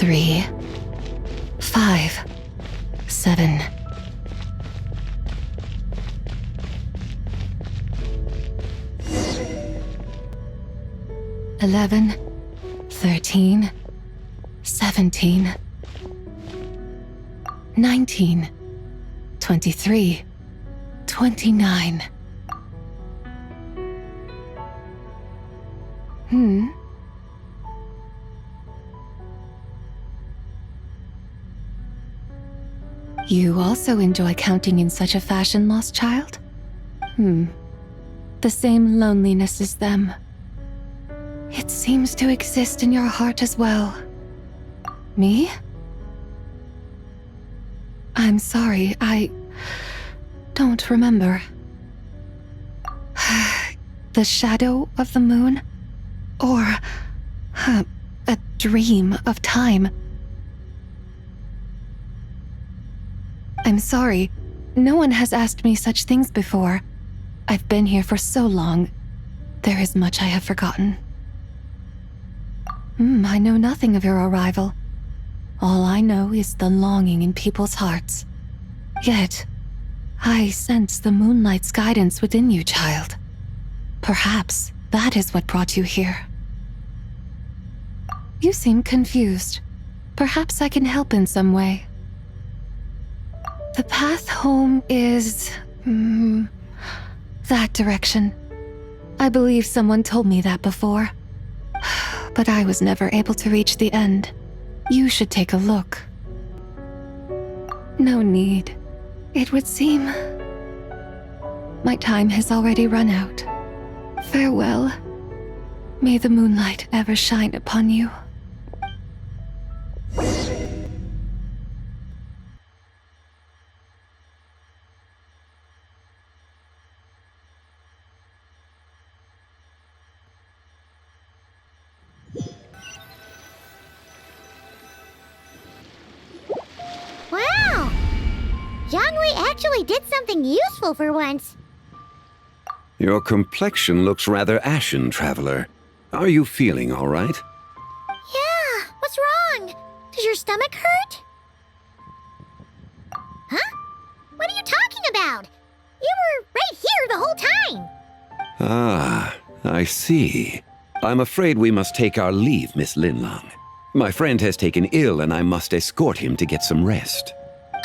Three, 5, 7. Eleven, 13, 17, 19, 23, 29. You also enjoy counting in such a fashion, lost child? The same loneliness as them. It seems to exist in your heart as well. Me? I'm sorry, I don't remember. The shadow of the moon? Or a dream of time? I'm sorry. No one has asked me such things before. I've been here for so long. There is much I have forgotten. I know nothing of your arrival. All I know is the longing in people's hearts. Yet, I sense the moonlight's guidance within you, child. Perhaps that is what brought you here. You seem confused. Perhaps I can help in some way. The path home is... that direction. I believe someone told me that before. But I was never able to reach the end. You should take a look. No need. It would seem... my time has already run out. Farewell. May the moonlight ever shine upon you. Wow! Jiangwei actually did something useful for once. Your complexion looks rather ashen, traveler. Are you feeling all right? Yeah, what's wrong? Does your stomach hurt? Huh? What are you talking about? You were right here the whole time. Ah, I see. I'm afraid we must take our leave, Miss Linlong. My friend has taken ill and I must escort him to get some rest.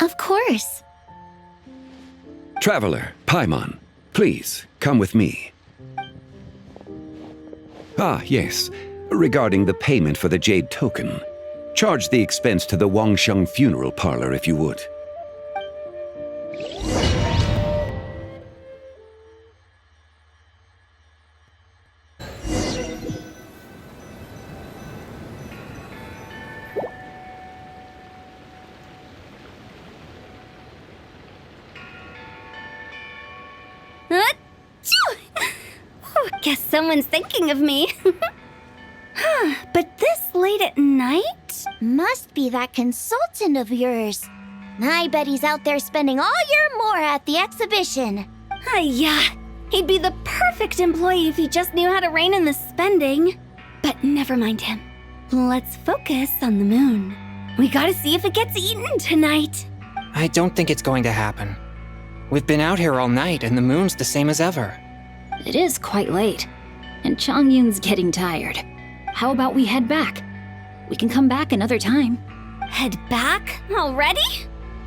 Of course. Traveler, Paimon, please, come with me. Ah, yes. Regarding the payment for the jade token. Charge the expense to the Wangsheng funeral parlor if you would. Guess someone's thinking of me. But this late at night? Must be that consultant of yours. I bet he's out there spending all year more at the exhibition. Yeah, he'd be the perfect employee if he just knew how to rein in the spending. But never mind him. Let's focus on the moon. We gotta see if it gets eaten tonight. I don't think it's going to happen. We've been out here all night and the moon's the same as ever. It is quite late, and Chongyun's getting tired. How about we head back? We can come back another time. Head back? Already?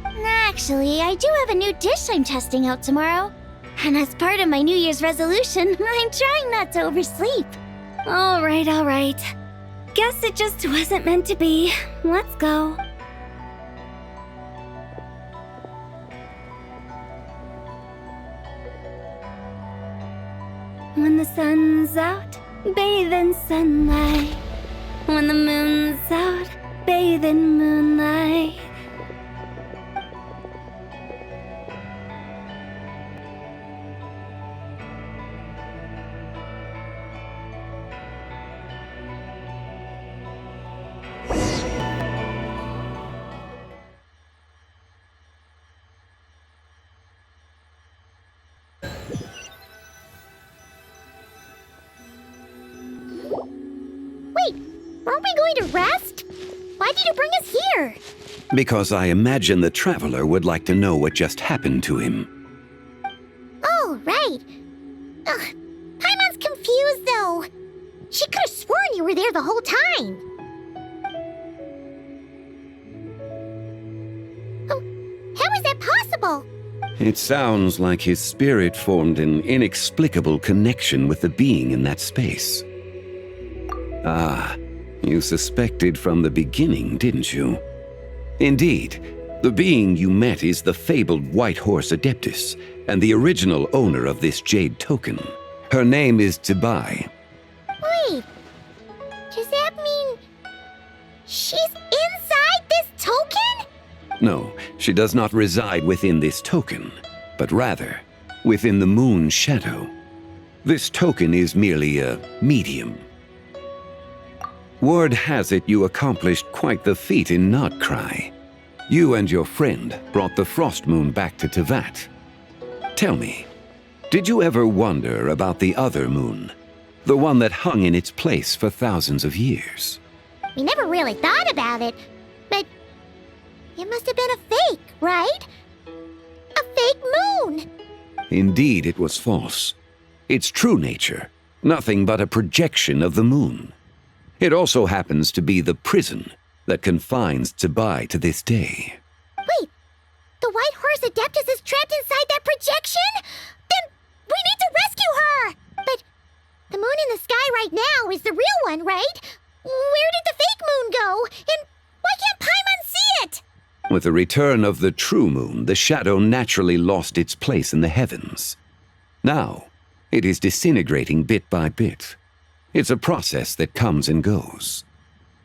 Actually, I do have a new dish I'm testing out tomorrow. And as part of my New Year's resolution, I'm trying not to oversleep. Alright, alright. Guess it just wasn't meant to be. Let's go. When the sun's out, bathe in sunlight. When the moon's out, bathe in moonlight. Wait, aren't we going to rest? Why did you bring us here? Because I imagine the traveler would like to know what just happened to him. Oh, right. Ugh, Paimon's confused, though. She could have sworn you were there the whole time. How is that possible? It sounds like his spirit formed an inexplicable connection with the being in that space. Ah, you suspected from the beginning, didn't you? Indeed, the being you met is the fabled White Horse Adeptus, and the original owner of this jade token. Her name is Zibai. Wait, does that mean she's inside this token? No, she does not reside within this token, but rather within the moon's shadow. This token is merely a medium. Word has it you accomplished quite the feat in Nodcry. You and your friend brought the Frost Moon back to Tevat. Tell me, did you ever wonder about the other moon? The one that hung in its place for thousands of years? We never really thought about it, but it must have been a fake, right? A fake moon! Indeed, it was false. Its true nature, nothing but a projection of the moon. It also happens to be the prison that confines Zibai to this day. Wait, the White Horse Adeptus is trapped inside that projection? Then we need to rescue her! But the moon in the sky right now is the real one, right? Where did the fake moon go? And why can't Paimon see it? With the return of the true moon, the shadow naturally lost its place in the heavens. Now, it is disintegrating bit by bit. It's a process that comes and goes.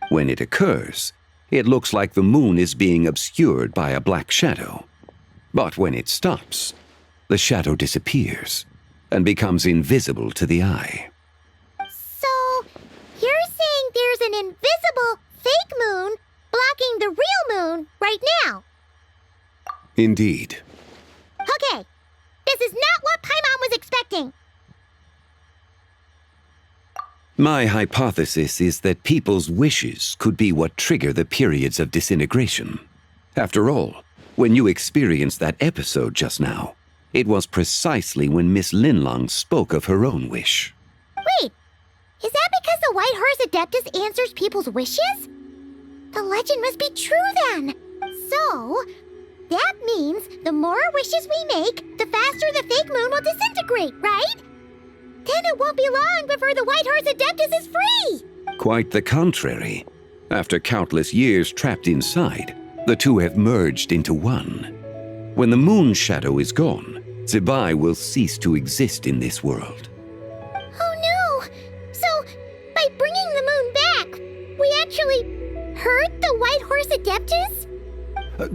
When it occurs, it looks like the moon is being obscured by a black shadow. But when it stops, the shadow disappears and becomes invisible to the eye. So, you're saying there's an invisible fake moon blocking the real moon right now? Indeed. Okay, this is not what Paimon was expecting. My hypothesis is that people's wishes could be what trigger the periods of disintegration. After all, when you experienced that episode just now, it was precisely when Miss Linlong spoke of her own wish. Wait, is that because the White Horse Adeptus answers people's wishes? The legend must be true then. So, that means the more wishes we make, the faster the fake moon will disintegrate, right? Then it won't be long before the White Horse Adeptus is free! Quite the contrary. After countless years trapped inside, the two have merged into one. When the moon shadow is gone, Zibai will cease to exist in this world. Oh no! So, by bringing the moon back, we actually hurt the White Horse Adeptus?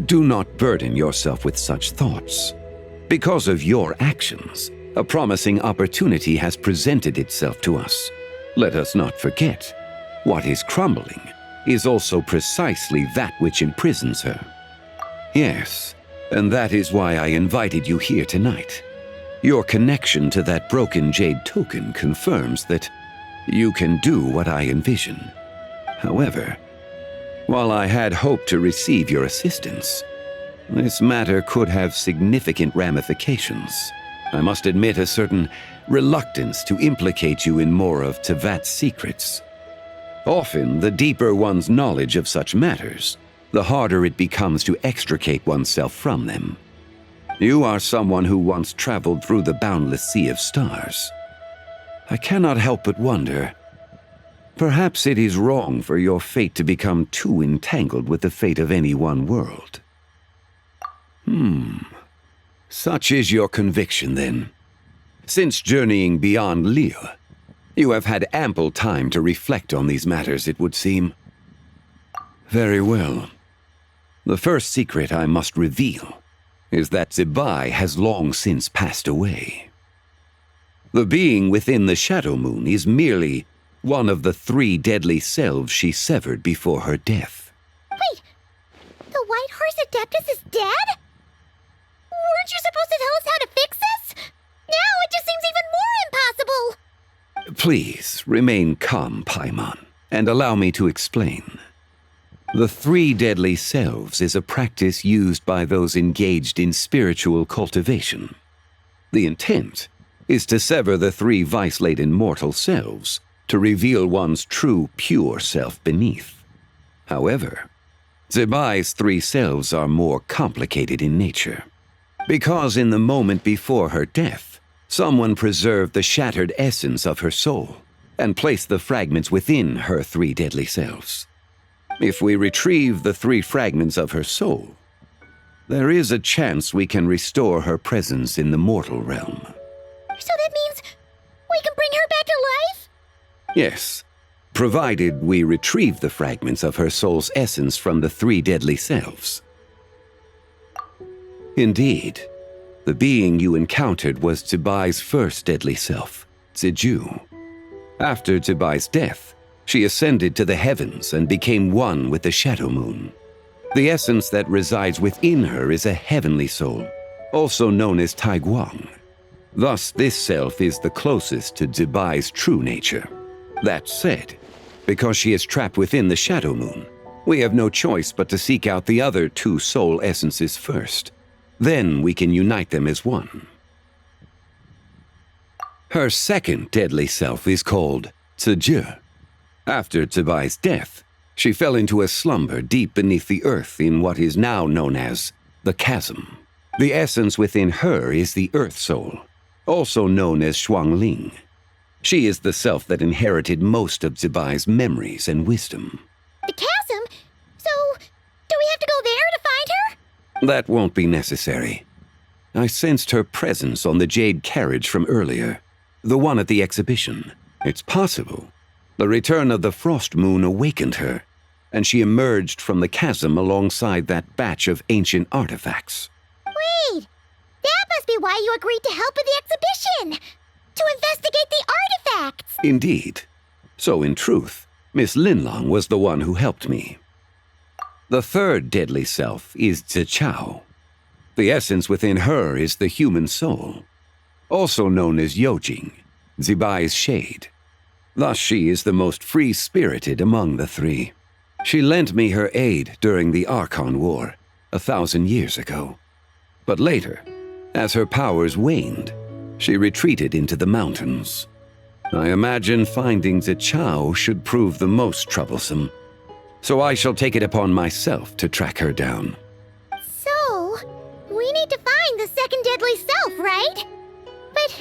Do not burden yourself with such thoughts. Because of your actions, a promising opportunity has presented itself to us. Let us not forget, what is crumbling is also precisely that which imprisons her. Yes, and that is why I invited you here tonight. Your connection to that broken jade token confirms that you can do what I envision. However, while I had hoped to receive your assistance, this matter could have significant ramifications. I must admit a certain reluctance to implicate you in more of Tevat's secrets. Often, the deeper one's knowledge of such matters, the harder it becomes to extricate oneself from them. You are someone who once traveled through the boundless sea of stars. I cannot help but wonder, Perhaps it is wrong for your fate to become too entangled with the fate of any one world. Such is your conviction, then. Since journeying beyond Liyue, you have had ample time to reflect on these matters, it would seem. Very well. The first secret I must reveal is that Zibai has long since passed away. The being within the Shadow Moon is merely one of the 3 deadly selves she severed before her death. Wait, the White Horse Adeptus is dead? Weren't you supposed to tell us how to fix this? Now it just seems even more impossible! Please, remain calm, Paimon, and allow me to explain. The 3 deadly selves is a practice used by those engaged in spiritual cultivation. The intent is to sever the 3 vice-laden mortal selves to reveal one's true, pure self beneath. However, Zibai's 3 selves are more complicated in nature. Because in the moment before her death, someone preserved the shattered essence of her soul and placed the fragments within her 3 deadly selves. If we retrieve the 3 fragments of her soul, there is a chance we can restore her presence in the mortal realm. So that means we can bring her back to life? Yes, provided we retrieve the fragments of her soul's essence from the 3 deadly selves. Indeed, the being you encountered was Zibai's first deadly self, Ziju. After Zibai's death, she ascended to the heavens and became one with the Shadow Moon. The essence that resides within her is a heavenly soul, also known as Taiguang. Thus, this self is the closest to Zibai's true nature. That said, because she is trapped within the Shadow Moon, we have no choice but to seek out the other 2 soul essences first. Then we can unite them as one. Her second deadly self is called Ziju. After Zibai's death, she fell into a slumber deep beneath the earth in what is now known as the Chasm. The essence within her is the Earth Soul, also known as Shuangling. She is the self that inherited most of Zibai's memories and wisdom. The chasm? So, do we have to go there to find her? That won't be necessary. I sensed her presence on the jade carriage from earlier, the one at the exhibition. It's possible the return of the Frost Moon awakened her, and she emerged from the chasm alongside that batch of ancient artifacts. Wait, that must be why you agreed to help with the exhibition! To investigate the artifacts! Indeed. So in truth, Miss Linlong was the one who helped me. The third deadly self is Zichao. The essence within her is the human soul, also known as Yojing, Zibai's shade. Thus she is the most free-spirited among the 3. She lent me her aid during the Archon War 1,000 years ago. But later, as her powers waned, she retreated into the mountains. I imagine finding Zichao should prove the most troublesome, so I shall take it upon myself to track her down. So, we need to find the second deadly self, right? But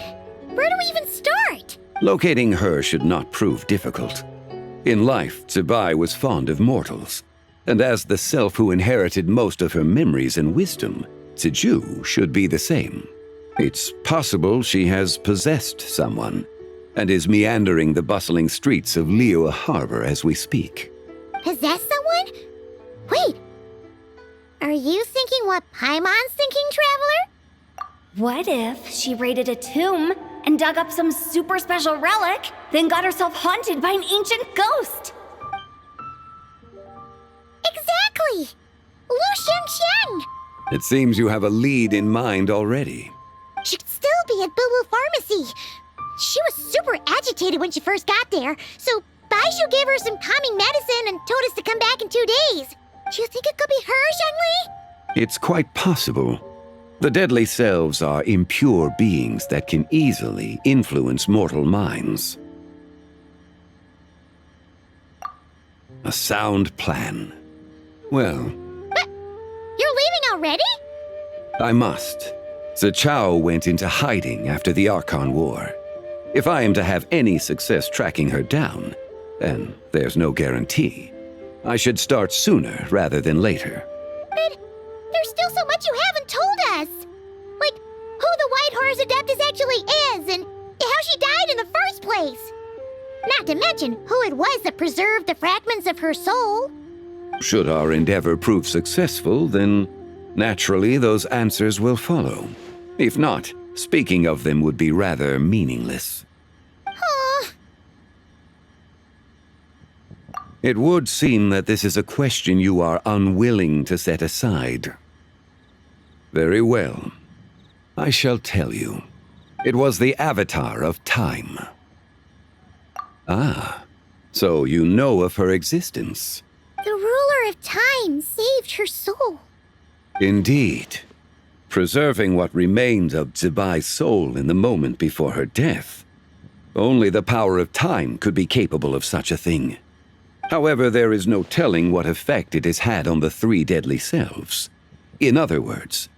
where do we even start? Locating her should not prove difficult. In life, Zibai was fond of mortals, and as the self who inherited most of her memories and wisdom, Ziju should be the same. It's possible she has possessed someone, and is meandering the bustling streets of Liyue Harbor as we speak. Possess someone? Wait, are you thinking what Paimon's thinking, Traveler? What if she raided a tomb and dug up some super special relic, then got herself haunted by an ancient ghost? Exactly! Lu Xiangqiang! It seems you have a lead in mind already. She could still be at Boo Boo Pharmacy. She was super agitated when she first got there, so Baishu gave her some calming medicine and told us to come back in 2 days. Do you think it could be her, Zhengli? It's quite possible. The deadly selves are impure beings that can easily influence mortal minds. A sound plan. Well... But you're leaving already? I must. Zichao went into hiding after the Archon War. If I am to have any success tracking her down, and there's no guarantee. I should start sooner rather than later. But there's still so much you haven't told us. Like, who the White Horse Adeptus actually is, and how she died in the first place. Not to mention who it was that preserved the fragments of her soul. Should our endeavor prove successful, then naturally those answers will follow. If not, speaking of them would be rather meaningless. It would seem that this is a question you are unwilling to set aside. Very well. I shall tell you. It was the Avatar of Time. Ah, so you know of her existence. The ruler of time saved her soul. Indeed. Preserving what remained of Zibai's soul in the moment before her death. Only the power of time could be capable of such a thing. However, there is no telling what effect it has had on the three deadly selves. In other words,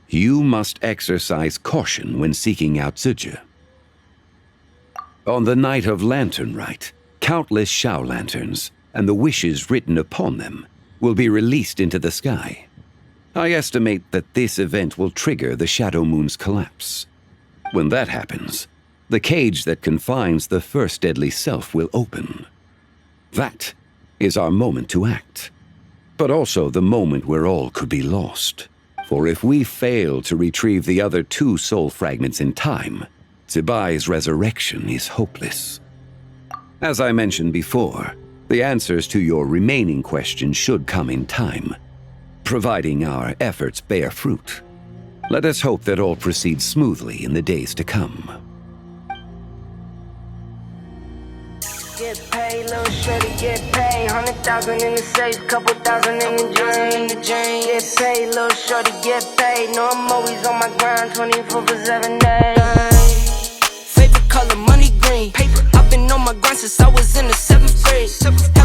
you must exercise caution when seeking out Zizhi. On the night of Lantern Rite, countless Shao lanterns, and the wishes written upon them, will be released into the sky. I estimate that this event will trigger the Shadow Moon's collapse. When that happens, the cage that confines the first deadly self will open. That is our moment to act, but also the moment where all could be lost. For if we fail to retrieve the other two soul fragments in time, Zibai's resurrection is hopeless. As I mentioned before, the answers to your remaining questions should come in time, providing our efforts bear fruit. Let us hope that all proceeds smoothly in the days to come. Get paid, little shorty, get paid. 100,000 in the safe, couple thousand in the drain. Get paid, little shorty, get paid. No, I'm always on my grind, 24/7 days. Favorite color, money green. I've been on my grind since I was in the 7th grade.